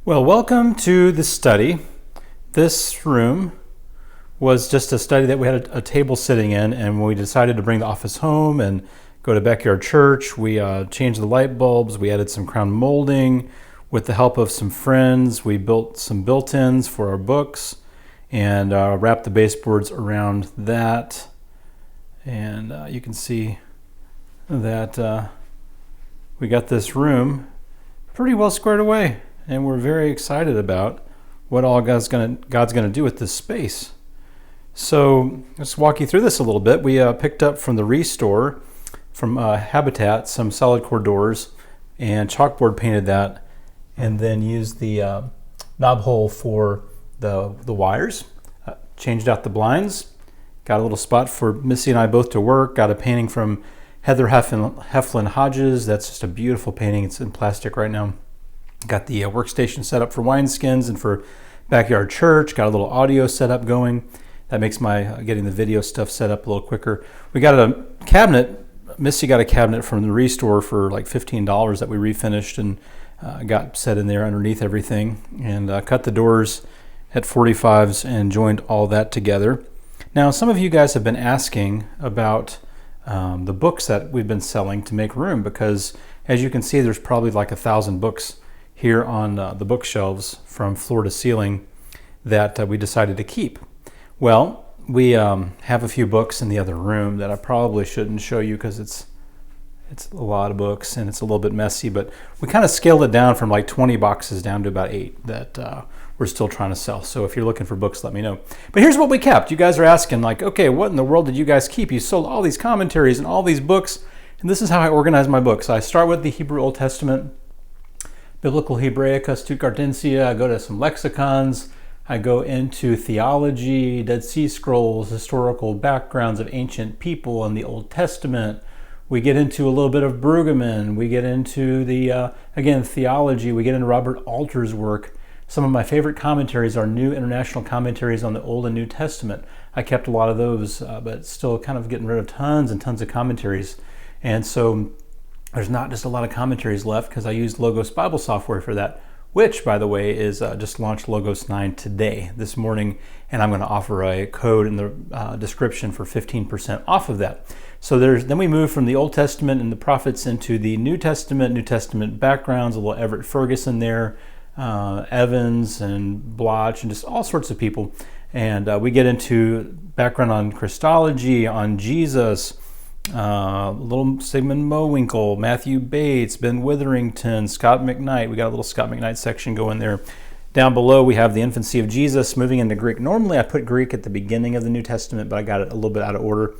Well, welcome to the study. This room was just a study that we had a table sitting in, and when we decided to bring the office home and go to Backyard Church, we changed the light bulbs, we added some crown molding. With the help of some friends, we built some built-ins for our books and wrapped the baseboards around that. And you can see that we got this room pretty well squared away. And we're very excited about what all God's going to do with this space. So let's walk you through this a little bit. We picked up from the Restore, from Habitat, some solid core doors and chalkboard painted that, and then used the knob hole for the wires. Changed out the blinds. Got a little spot for Missy and I both to work. Got a painting from Heather Heflin Hodges. That's just a beautiful painting. It's in plastic right now. Got the workstation set up for Wineskins and for Backyard Church. Got a little audio setup going. That makes my getting the video stuff set up a little quicker. We got a cabinet. Missy got a cabinet from the Restore for like $15 that we refinished and got set in there underneath everything, and cut the doors at 45s and joined all that together. Now, some of you guys have been asking about the books that we've been selling to make room, because as you can see, there's probably like 1,000 books here on the bookshelves from floor to ceiling that we decided to keep. Well, we have a few books in the other room that I probably shouldn't show you because it's a lot of books and it's a little bit messy, but we kind of scaled it down from like 20 boxes down to about 8 that we're still trying to sell. So if you're looking for books, let me know. But here's what we kept. You guys are asking like, okay, what in the world did you guys keep? You sold all these commentaries and all these books, and this is how I organize my books. I start with the Hebrew Old Testament, Biblical Hebraica, Stuttgartensia. I go to some lexicons. I go into theology, Dead Sea Scrolls, historical backgrounds of ancient people in the Old Testament. We get into a little bit of Brueggemann. We get into the, again, theology. We get into Robert Alter's work. Some of my favorite commentaries are New International Commentaries on the Old and New Testament. I kept a lot of those, but still kind of getting rid of tons and tons of commentaries. And so there's not just a lot of commentaries left because I used Logos Bible software for that, which, by the way, is just launched Logos 9 today, this morning, and I'm going to offer a code in the description for 15% off of that. So then we move from the Old Testament and the prophets into the New Testament backgrounds, a little Everett Ferguson there, Evans and Bloch, and just all sorts of people. And we get into background on Christology, on Jesus, little Sigmund Mowinkle, Matthew Bates, Ben Witherington, Scott McKnight. We got a little Scott McKnight section going there. Down below we have the infancy of Jesus, moving into Greek. Normally I put Greek at the beginning of the New Testament, but I got it a little bit out of order.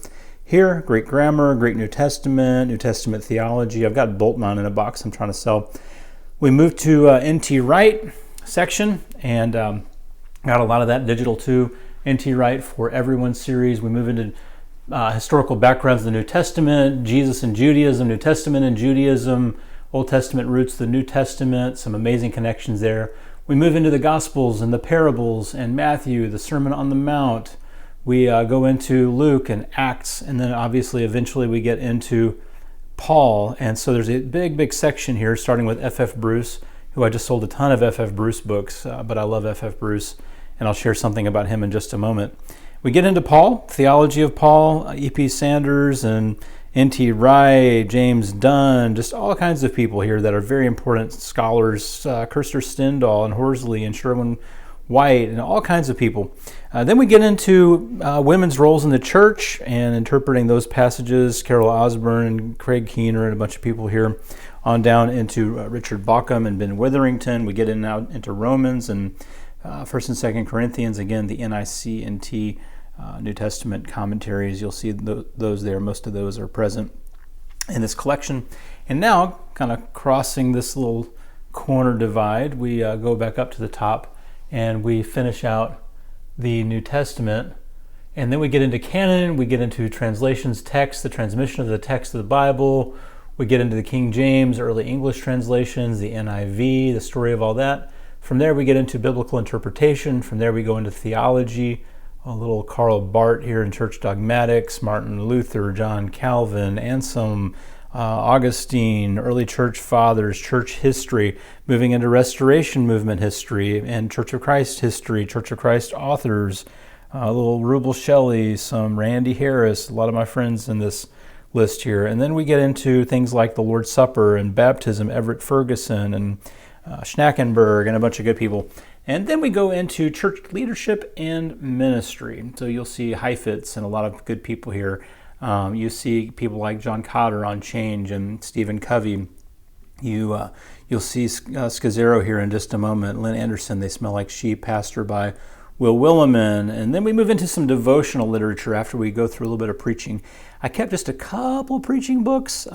Here, Greek grammar, Greek New Testament theology. I've got Boltman in a box I'm trying to sell. We moved to N.T. Wright section, and got a lot of that digital too. N.T. Wright for Everyone series. We move into historical backgrounds of the New Testament, Jesus and Judaism, New Testament and Judaism, Old Testament roots, the New Testament, some amazing connections there. We move into the Gospels and the parables and Matthew, the Sermon on the Mount. We go into Luke and Acts, and then obviously eventually we get into Paul. And so there's a big section here starting with F.F. Bruce, who I just sold a ton of F.F. Bruce books, but I love F.F. Bruce, and I'll share something about him in just a moment. We get into Paul, theology of Paul, E.P. Sanders and N.T. Wright, James Dunn, just all kinds of people here that are very important scholars, Kirster Stendahl and Horsley and Sherwin White and all kinds of people. Then we get into women's roles in the church and interpreting those passages, Carol Osborne and Craig Keener and a bunch of people here, on down into Richard Bauckham and Ben Witherington. We get in now into Romans and 1st and 2nd Corinthians, again, the NIC&T New Testament commentaries. You'll see those there. Most of those are present in this collection. And now, kind of crossing this little corner divide, we go back up to the top and we finish out the New Testament. And then we get into canon, we get into translations, text, the transmission of the text of the Bible. We get into the King James, early English translations, the NIV, the story of all that. From there we get into biblical interpretation. From there we go into theology, a little Karl Barth here in church dogmatics, Martin Luther, John Calvin, Anselm, Augustine, early church fathers, church history, moving into Restoration Movement history, and Church of Christ history, Church of Christ authors, a little Rubel Shelley, some Randy Harris, a lot of my friends in this list here. And then we get into things like the Lord's Supper and baptism, Everett Ferguson and Schnackenberg and a bunch of good people. And then we go into church leadership and ministry. So you'll see Heifetz and a lot of good people here. You see people like John Cotter on Change and Stephen Covey. You'll see Scazzaro here in just a moment. Lynn Anderson, They Smell Like Sheep, pastor by Will Williman. And then we move into some devotional literature after we go through a little bit of preaching. I kept just a couple preaching books.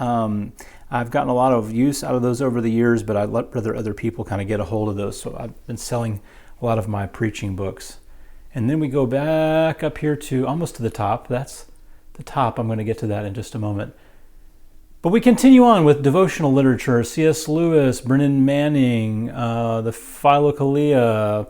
I've gotten a lot of use out of those over the years, but I'd let other people kind of get a hold of those. So I've been selling a lot of my preaching books. And then we go back up here to almost to the top. That's the top. I'm going to get to that in just a moment. But we continue on with devotional literature. C.S. Lewis, Brennan Manning, the Philokalia,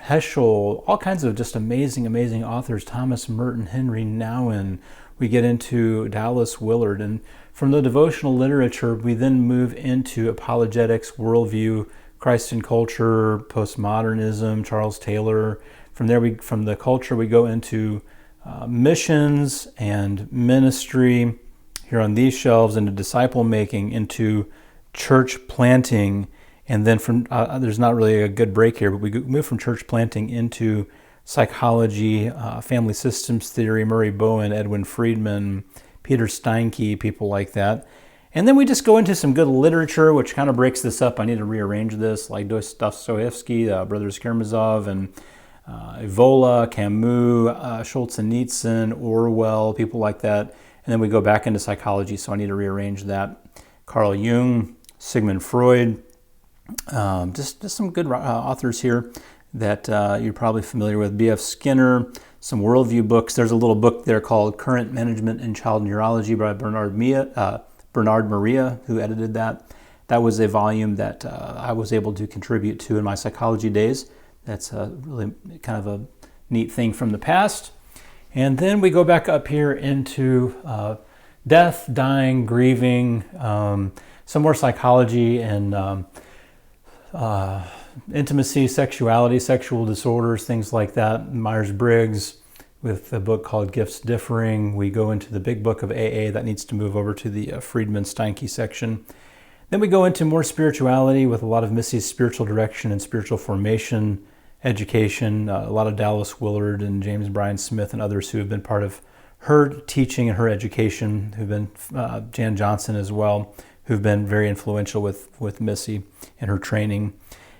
Heschel, all kinds of just amazing authors. Thomas Merton, Henry Nouwen. We get into Dallas Willard. And from the devotional literature, we then move into apologetics, worldview, Christ and culture, postmodernism, Charles Taylor. From there, from the culture, we go into missions and ministry here on these shelves, into disciple making, into church planting, and then from there's not really a good break here, but we move from church planting into psychology, family systems theory, Murray Bowen, Edwin Friedman, Peter Steinke, people like that. And then we just go into some good literature, which kind of breaks this up. I need to rearrange this, like Dostoevsky, Brothers Karamazov, and Evola, Camus, Solzhenitsyn, Orwell, people like that. And then we go back into psychology, so I need to rearrange that. Carl Jung, Sigmund Freud, just some good authors here that you're probably familiar with. B.F. Skinner, some worldview books. There's a little book there called Current Management in Child Neurology by Bernard Maria, who edited that. That was a volume that I was able to contribute to in my psychology days. That's really kind of a neat thing from the past. And then we go back up here into death, dying, grieving, some more psychology and intimacy, sexuality, sexual disorders, things like that. Myers-Briggs with a book called Gifts Differing. We go into the big book of AA that needs to move over to the Friedman-Steinke section. Then we go into more spirituality with a lot of Missy's spiritual direction and spiritual formation, education, a lot of Dallas Willard and James Bryan Smith and others who have been part of her teaching and her education, who've been Jan Johnson as well, who've been very influential with Missy and her training,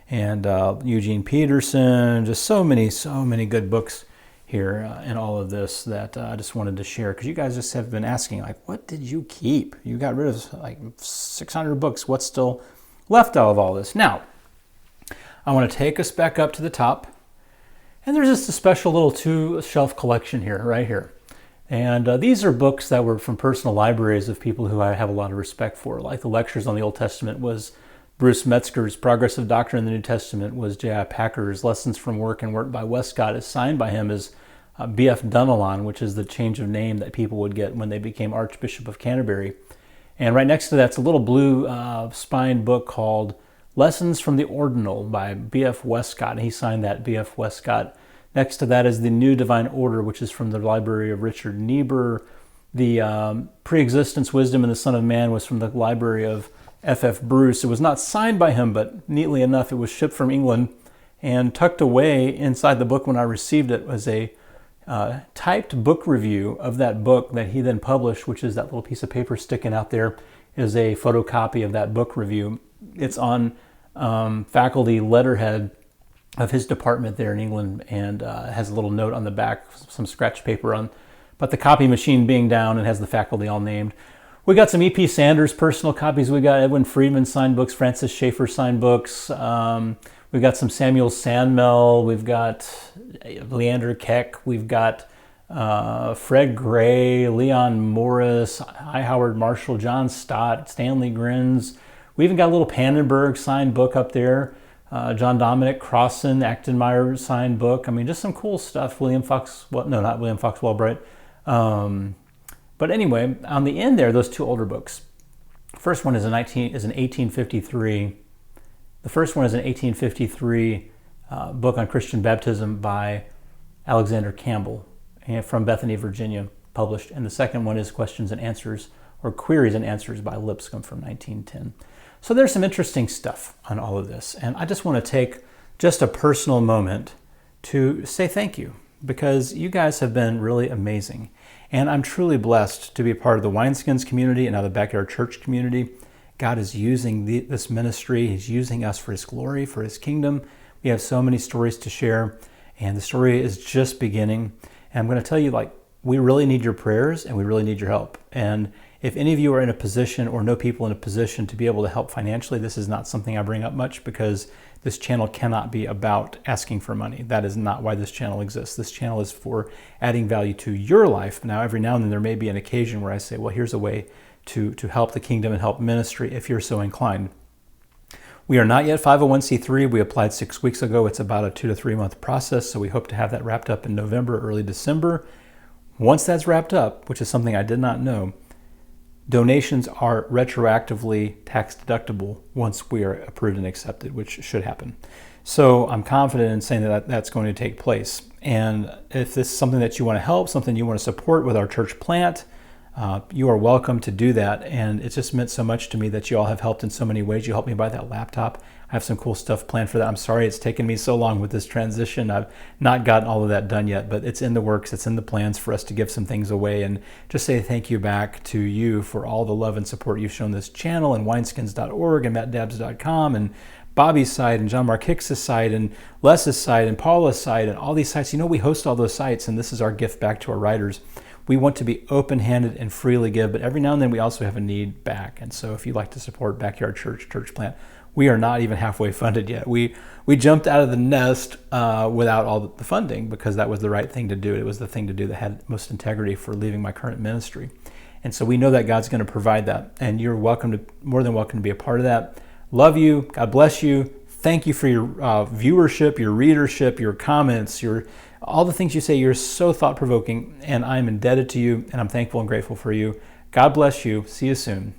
and Eugene Peterson, just so many good books here in all of this that I just wanted to share, because you guys just have been asking, like, what did you keep? You got rid of like 600 books. What's still left out of all this? Now, I want to take us back up to the top, and there's just a special little 2-shelf collection here, right here. And these are books that were from personal libraries of people who I have a lot of respect for. Like the Lectures on the Old Testament was Bruce Metzger's, Progressive Doctrine in the New Testament was J.I. Packer's, Lessons from Work and Work by Westcott is signed by him as B.F. Dunelon, which is the change of name that people would get when they became Archbishop of Canterbury. And right next to that's a little blue spined book called Lessons from the Ordinal by B.F. Westcott, and he signed that, B.F. Westcott. Next to that is the New Divine Order, which is from the library of Richard Niebuhr. The Pre-Existence Wisdom and the Son of Man was from the library of F.F. Bruce. It was not signed by him, but neatly enough, it was shipped from England and tucked away inside the book when I received it was a typed book review of that book that he then published, which is that little piece of paper sticking out there, is a photocopy of that book review. It's on faculty letterhead of his department there in England, and has a little note on the back, some scratch paper on, but the copy machine being down, and has the faculty all named. We got some E.P. Sanders personal copies. We got Edwin Friedman signed books, Francis Schaeffer signed books. We've got some Samuel Sandmel. We've got Leander Keck. We've got Fred Gray, Leon Morris, I. Howard Marshall, John Stott, Stanley Grins. We even got a little Pannenberg signed book up there. John Dominic Crossan, Actonmeyer signed book. I mean, just some cool stuff. William Fox, well, no, not William Fox Wellbright. But anyway, on the end there, those 2 older books. First one is an 1853. The first one is an 1853 book on Christian baptism by Alexander Campbell from Bethany, Virginia, published. And the second one is Questions and Answers, or Queries and Answers by Lipscomb from 1910. So there's some interesting stuff on all of this. And I just want to take just a personal moment to say thank you, because you guys have been really amazing. And I'm truly blessed to be a part of the Wineskins community and now the Backyard Church community. God is using this ministry. He's using us for His glory, for His kingdom. We have so many stories to share, and the story is just beginning. And I'm going to tell you, we really need your prayers and we really need your help. And if any of you are in a position or know people in a position to be able to help financially, this is not something I bring up much, because this channel cannot be about asking for money. That is not why this channel exists. This channel is for adding value to your life. Now, every now and then there may be an occasion where I say, well, here's a way to help the kingdom and help ministry if you're so inclined. We are not yet 501c3. We applied 6 weeks ago. It's about a 2 to 3 month process, so we hope to have that wrapped up in November, early December. Once that's wrapped up, which is something I did not know, donations are retroactively tax deductible once we are approved and accepted, which should happen. So I'm confident in saying that that's going to take place. And if this is something that you want to help, something you want to support with our church plant, you are welcome to do that. And it's just meant so much to me that you all have helped in so many ways. You helped me buy that laptop. I have some cool stuff planned for that. I'm sorry it's taken me so long with this transition. I've not gotten all of that done yet, but it's in the works. It's in the plans for us to give some things away, and just say thank you back to you for all the love and support you've shown this channel, and wineskins.org and mattdabbs.com and Bobby's site and John Mark Hicks's site and Les's site and Paula's site and all these sites. We host all those sites, and this is our gift back to our writers. We want to be open-handed and freely give, but every now and then we also have a need back. And so if you'd like to support Backyard Church, church plant, we are not even halfway funded yet. We jumped out of the nest without all the funding, because that was the right thing to do. It was the thing to do that had most integrity for leaving my current ministry. And so we know that God's going to provide that, and you're more than welcome to be a part of that. Love you. God bless you. Thank you for your viewership, your readership, your comments, all the things you say. You're so thought-provoking, and I'm indebted to you, and I'm thankful and grateful for you. God bless you. See you soon.